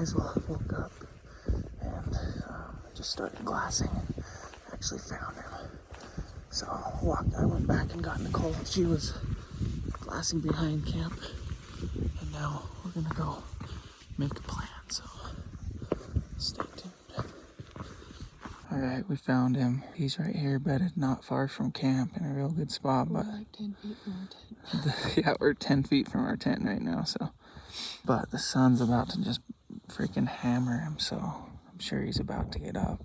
guys while I woke up and just started glassing and actually found him. So I went back and got Nicole. She was glassing behind camp, and now we're gonna go make a plan, so stay tuned. Alright, we found him. He's right here bedded not far from camp in a real good spot, but we're like 10 feet from our tent. yeah, we're 10 feet from our tent right now, so. But the sun's about to just freaking hammer him, so I'm sure he's about to get up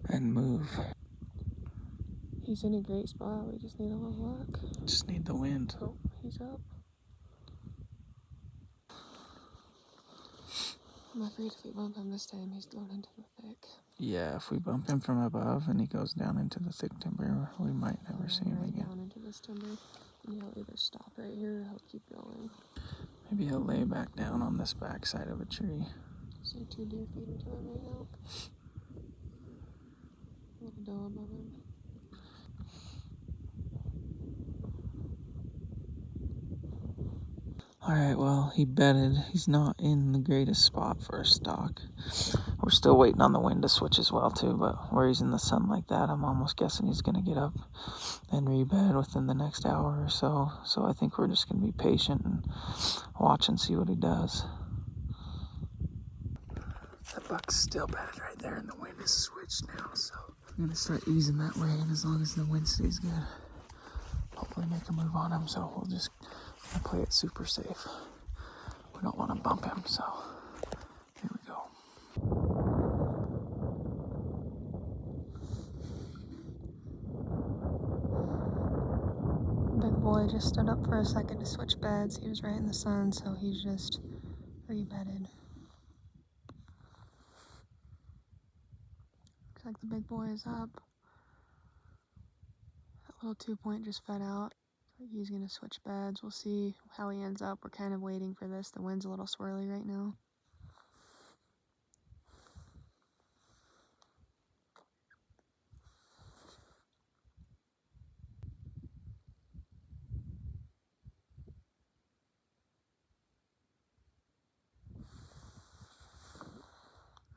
and move. He's in a great spot. We just need a little luck. Just need the wind. Oh, he's up. I'm afraid if we bump him this time, he's going into the thick. Yeah, if we bump him from above and he goes down into the thick timber, we might never see him again. Down into this timber, and he'll either stop right here or he'll keep going. Maybe he'll lay back down on this backside of a tree. See 2 deer feeding to him right now. Little doe above him. Alright, well, he bedded. He's not in the greatest spot for a stalk. We're still waiting on the wind to switch as well, too, but where he's in the sun like that, I'm almost guessing he's going to get up and rebed within the next hour or so. So I think we're just going to be patient and watch and see what he does. That buck's still bedded right there, and the wind is switched now, so I'm going to start easing that way, and as long as the wind stays good, hopefully make a move on him, so we'll just play it super safe. We don't want to bump him, so here we go. Big boy just stood up for a second to switch beds. He was right in the sun, so he's just re-bedded. Looks like the big boy is up. That little 2-point just fed out. He's gonna switch beds. We'll see how he ends up. We're kind of waiting for this. The wind's a little swirly right now.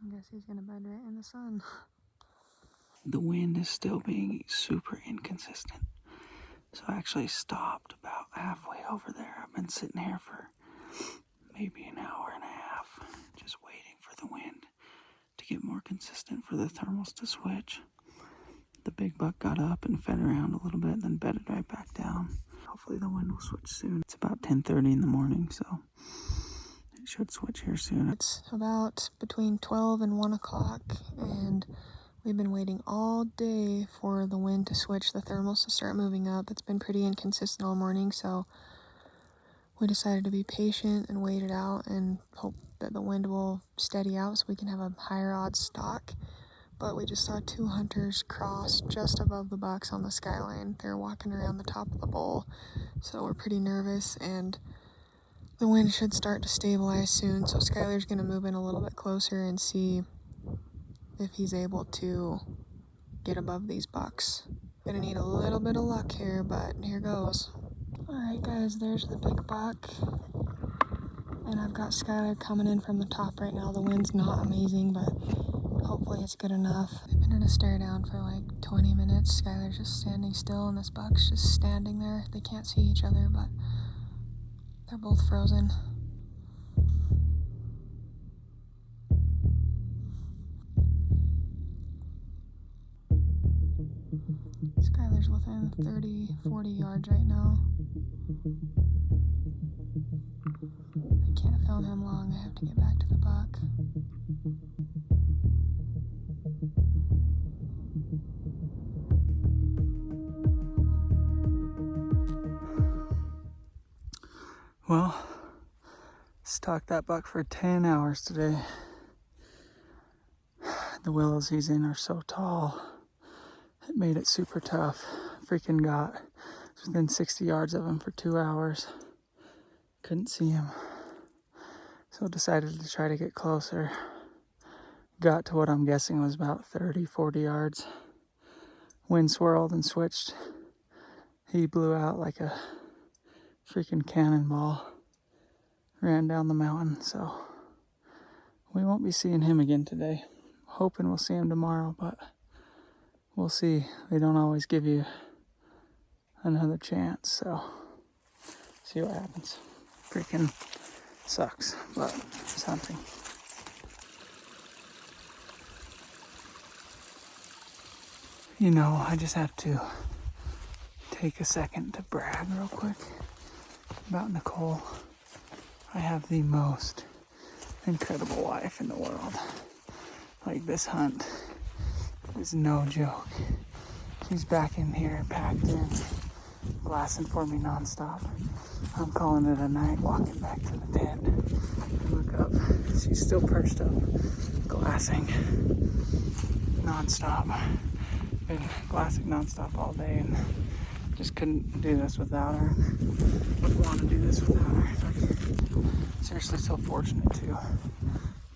I guess he's gonna bed right in the sun. The wind is still being super inconsistent. So I actually stopped about halfway over there. I've been sitting here for maybe an hour and a half, just waiting for the wind to get more consistent for the thermals to switch. The big buck got up and fed around a little bit, then bedded right back down. Hopefully the wind will switch soon. It's about 10:30 in the morning, so it should switch here soon. It's about between 12 and 1 o'clock, and we've been waiting all day for the wind to switch, the thermals to start moving up. It's been pretty inconsistent all morning, so we decided to be patient and wait it out and hope that the wind will steady out so we can have a higher odds stalk. But we just saw 2 hunters cross just above the bucks on the skyline. They're walking around the top of the bowl, so we're pretty nervous, and the wind should start to stabilize soon, so Skyler's going to move in a little bit closer and see if he's able to get above these bucks. Gonna need a little bit of luck here, but here goes. Alright guys, there's the big buck. And I've got Skyler coming in from the top right now. The wind's not amazing, but hopefully it's good enough. They've been in a stare down for like 20 minutes. Skyler's just standing still and this buck's just standing there. They can't see each other, but they're both frozen. Skyler's within 30, 40 yards right now. I can't film him long. I have to get back to the buck. Well, stalked that buck for 10 hours today. The willows he's in are so tall. It made it super tough. Freaking got within 60 yards of him for 2 hours. Couldn't see him. So decided to try to get closer. Got to what I'm guessing was about 30, 40 yards. Wind swirled and switched. He blew out like a freaking cannonball. Ran down the mountain, so We won't be seeing him again today. Hoping we'll see him tomorrow, but we'll see. They don't always give you another chance, so see what happens. Freaking sucks, but it's hunting. You know, I just have to take a second to brag real quick about Nicole. I have the most incredible wife in the world. Like, this hunt is no joke. She's back in here, packed in, glassing for me nonstop. I'm calling it a night, walking back to the tent. Look up, she's still perched up, glassing nonstop. Been glassing nonstop all day and just couldn't do this without her. Wouldn't want to do this without her. Seriously, so fortunate to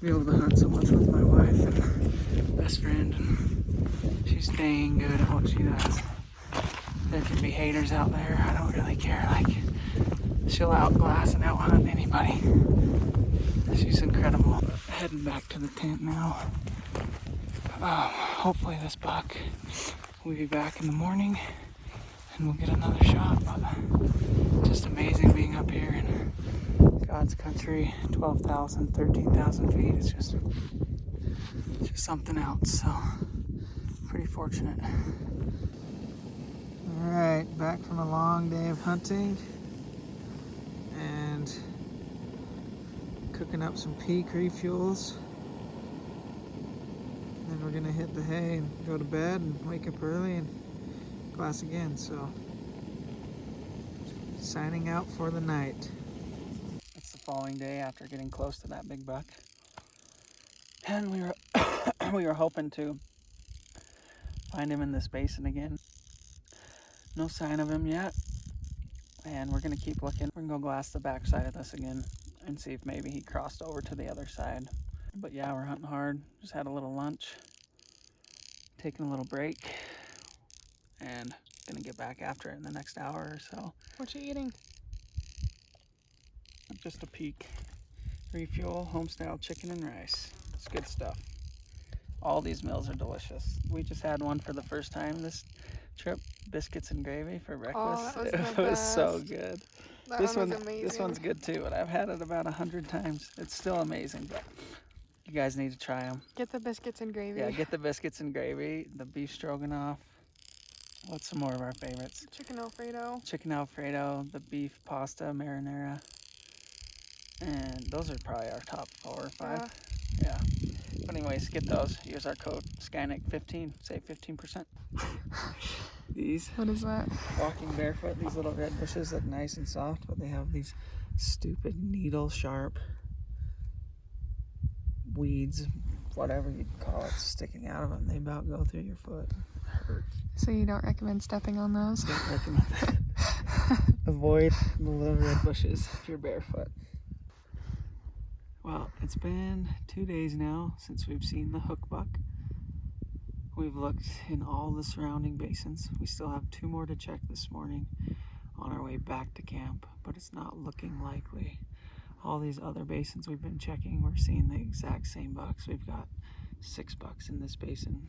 be able to hunt so much with my wife and best friend. And she's dang good at what she does. There can be haters out there. I don't really care. Like, she'll outglass and outhunt anybody. She's incredible. Heading back to the tent now. Hopefully this buck will be back in the morning and we'll get another shot. But just amazing being up here in God's country. 12,000, 13,000 feet. It's just something else. So pretty fortunate. All right, back from a long day of hunting and cooking up some peak refuels. Then we're gonna hit the hay and go to bed and wake up early and glass again. So signing out for the night. It's the following day after getting close to that big buck, and we were hoping to find him in this basin again. No sign of him yet, and we're gonna keep looking. We're gonna go glass the backside of this again and see if maybe he crossed over to the other side. But yeah, we're hunting hard. Just had a little lunch, taking a little break, and gonna get back after it in the next hour or so. What you eating? Just a peak refuel, homestyle chicken and rice. It's good stuff. All these meals are delicious. We just had one for the first time this trip, biscuits and gravy for breakfast. Oh, It was so good. That This one was amazing. This one's good too, and I've had it about 100 times. It's still amazing, but you guys need to try them. Get the biscuits and gravy. Yeah, get the biscuits and gravy, the beef stroganoff. What's some more of our favorites? Chicken Alfredo. Chicken Alfredo, the beef pasta marinara. And those are probably our top 4 or 5. Yeah. But anyways, get those. Use our code Skynic 15. Save 15%. These. What is that? Walking barefoot. These little red bushes look nice and soft, but they have these stupid needle sharp weeds, whatever you call it, sticking out of them. They about go through your foot. Hurt. So you don't recommend stepping on those? Don't recommend that. Avoid the little red bushes if you're barefoot. Well, it's been 2 days now since we've seen the hook buck. We've looked in all the surrounding basins. We still have 2 more to check this morning on our way back to camp, but it's not looking likely. All these other basins we've been checking, we're seeing the exact same bucks. We've got 6 bucks in this basin.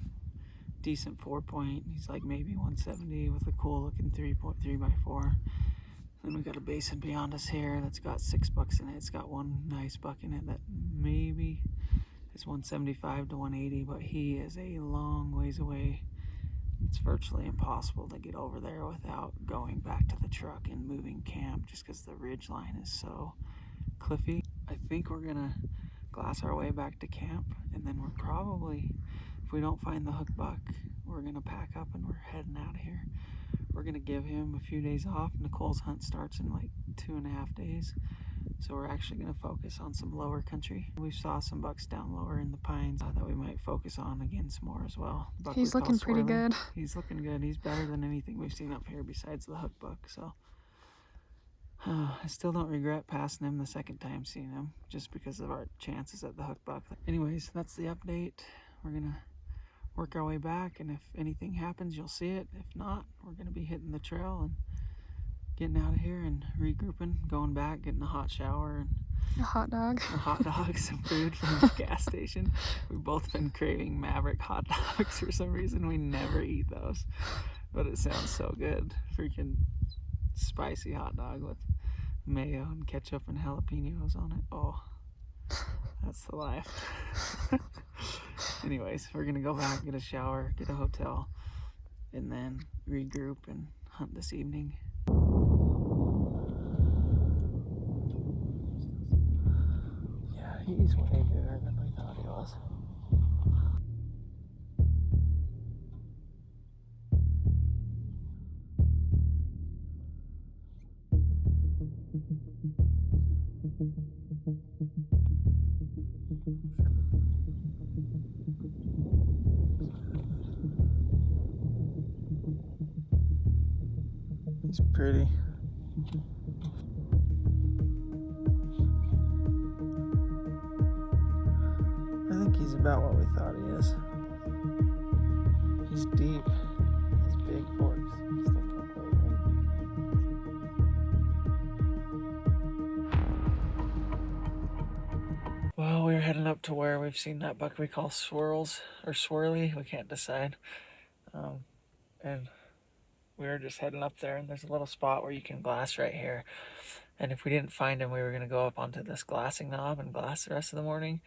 Decent 4-point. He's like maybe 170 with a cool looking 3.3x4. Then we got a basin beyond us here that's got 6 bucks in it. It's got one nice buck in it that maybe is 175 to 180, but he is a long ways away. It's virtually impossible to get over there without going back to the truck and moving camp just because the ridge line is so cliffy. I think we're gonna glass our way back to camp, and then we're probably, if we don't find the hook buck, we're gonna pack up and we're heading out of here. We're gonna give him a few days off. Nicole's hunt starts in like 2.5 days. So we're actually gonna focus on some lower country. We saw some bucks down lower in the pines that we might focus on again some more as well. He's looking pretty good. He's looking good. He's better than anything we've seen up here besides the hook buck. So I still don't regret passing him the second time seeing him just because of our chances at the hook buck. Anyways, that's the update. We're gonna work our way back, and if anything happens, you'll see it. If not, we're gonna be hitting the trail and getting out of here and regrouping, going back, getting a hot shower, and A hot dog. A hot dog, some food from the gas station. We've both been craving Maverick hot dogs for some reason. We never eat those, but it sounds so good. Freaking spicy hot dog with mayo and ketchup and jalapenos on it. Oh, that's the life. Anyways, we're gonna go back, get a shower, get a hotel, and then regroup and hunt this evening. Yeah, he's way bigger than we thought he was. He's pretty. I think he's about what we thought he is. He's deep. His big forks. Well, we're heading up to where we've seen that buck we call swirls or swirly. We can't decide. And we were just heading up there, and there's a little spot where you can glass right here. And if we didn't find him, we were going to go up onto this glassing knob and glass the rest of the morning.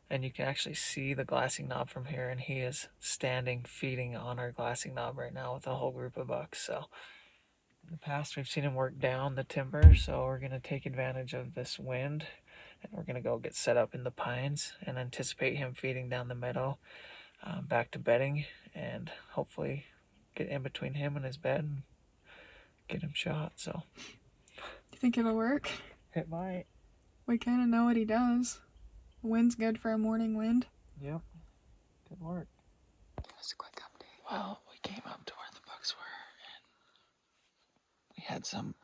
And you can actually see the glassing knob from here, and he is standing feeding on our glassing knob right now with a whole group of bucks. So in the past we've seen him work down the timber, so we're going to take advantage of this wind, and we're going to go get set up in the pines and anticipate him feeding down the meadow back to bedding, and hopefully get in between him and his bed and get him shot. So You think it'll work? it might. We kind of know what he does. The wind's good for a morning wind. Yep. Good work. Just a quick update. Well, we came up to where the bucks were, and we had some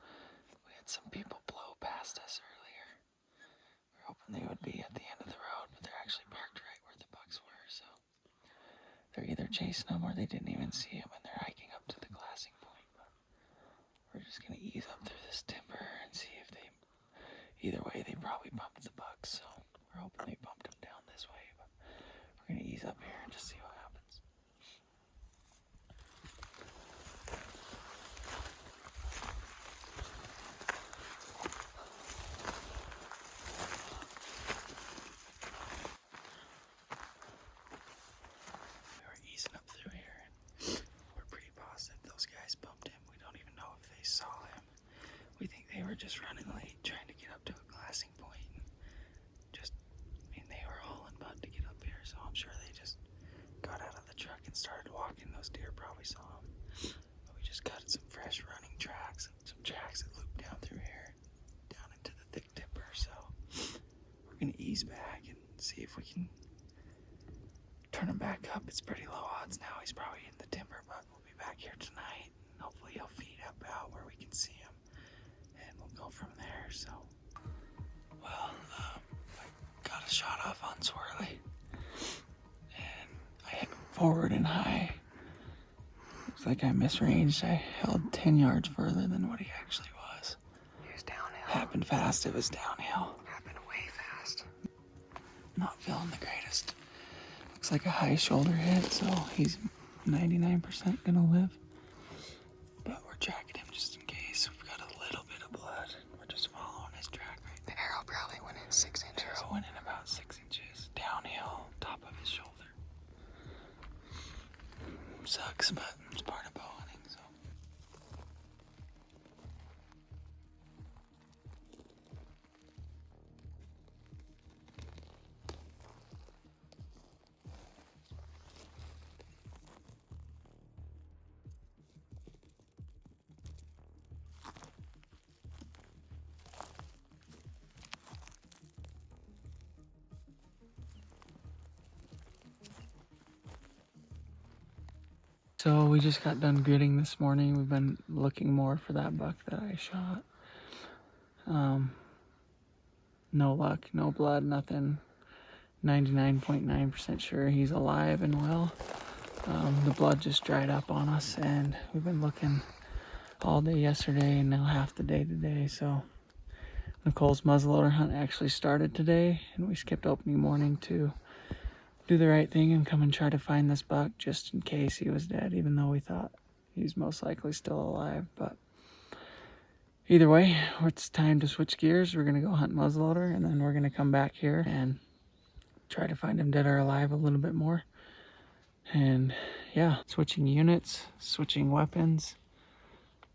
people blow past us earlier. We were hoping they would be at the end of the road, but they're actually parked right where the bucks were, so they're either chasing them or they didn't even see them, and they're hiking up to the glassing point. But we're just gonna ease up through this timber and see if they, either way, they probably bumped the bucks, so we're hoping they bumped them down this way, but we're gonna ease up here and just see what happens. We're easing up through here, and we're pretty positive those guys bumped him. We don't even know if they saw him. We think they were just running late, trying to get up to a glassing point. They were hauling butt to get up here, so I'm sure they just got out of the truck and started walking. Those deer probably saw them. But we just cut some fresh running tracks, some tracks that loop down through here, down into the thick timber. So we're gonna ease back and see if we can turn him back up. It's pretty low odds now. He's probably in the timber, but we'll be back here tonight. And hopefully he'll feed up out where we can see him, and we'll go from there. So, well, I got a shot off on Swirly, and I hit him forward and high. Looks like I misranged. I held 10 yards further than what he actually was. He was downhill. Happened fast. It was downhill. Happened way fast. Not feeling the greatest. Looks like a high shoulder hit, so he's 99% gonna live. But we're tracking him just in case. We've got a little bit of blood. We're just following his track right The arrow probably went in 6 inches. there. Arrow went in about 6 inches. Downhill, top of his shoulder. Sucks, but it's part of bow hunting, so. So we just got done gritting this morning. We've been looking more for that buck that I shot. No luck, no blood, nothing. 99.9% sure he's alive and well. The blood just dried up on us, and we've been looking all day yesterday and now half the day today. So Nicole's muzzleloader hunt actually started today, and we skipped opening morning to do the right thing and come and try to find this buck just in case he was dead, even though we thought he's most likely still alive. But either way, it's time to switch gears. We're going to go hunt muzzleloader, and then we're going to come back here and try to find him dead or alive a little bit more. And yeah, switching units, switching weapons.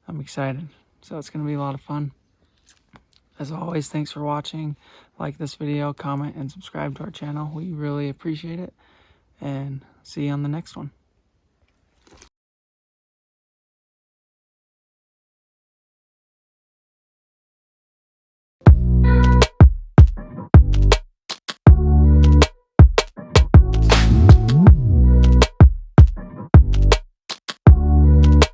I'm excited. So it's going to be a lot of fun. As always, thanks for watching. Like this video, comment, and subscribe to our channel. We really appreciate it. And see you on the next one.